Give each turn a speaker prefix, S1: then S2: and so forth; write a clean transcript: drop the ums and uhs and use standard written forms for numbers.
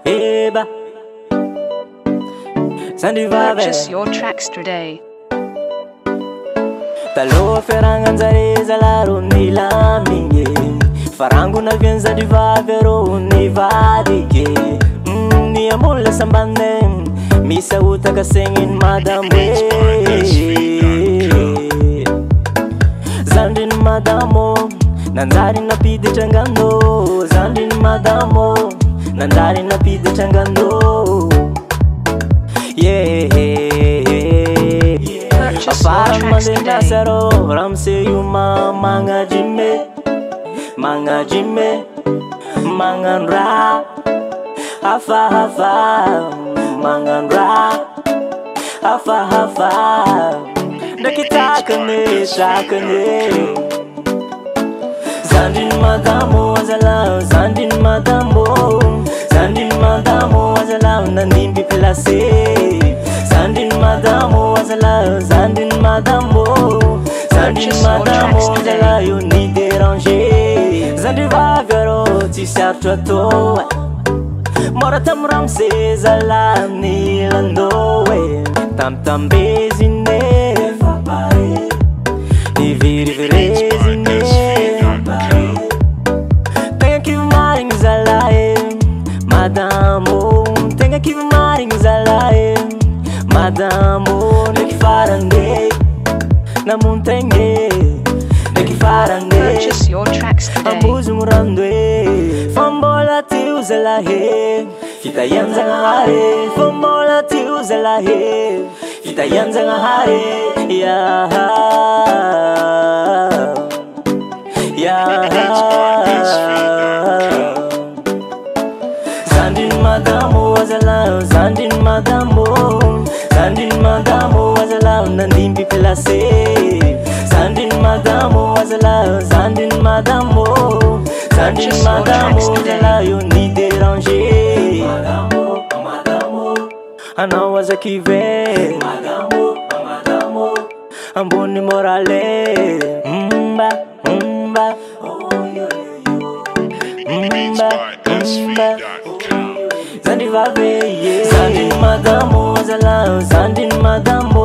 S1: Eba.
S2: Purchase your tracks today.
S1: Taloha fiarangan-jare zalaro nilamigny farango naviany zandrivavy arô nivadiky ny ambony lasa ambany misy ahotaka segniny madamo zandriny madamo nanjary napiditra angano zandriny madamo nanjary napiditra angano afara mandendasaro ramse yuma mangajime manganra hafa manganra hafa nakitakane shakane zandin madamo azala zandin madamo azala nanimbi place zandin madamo azala zandin madamo azala yo ni déranger zandrivavy arô tsy sarotro atô mora tamramse zala nilandô tambezine ivirivirezine tegna kivy marigny zala madamo tegna kivy marigny zala madamo ndraiky farane namontegny ndraiky farane
S2: Purchase your tracks today.
S1: ambozy morando fa mbola tio zala vita ianjagnahary fa mbola tio zala vita ianjagnahary zandriny madamo azala zandriny madamo azala nandimby place zandriny madamo azala zandriny madamo azala yo ni déranger anao azakive ambony morale zandrivavy zandriny madamo azala zandriny madamo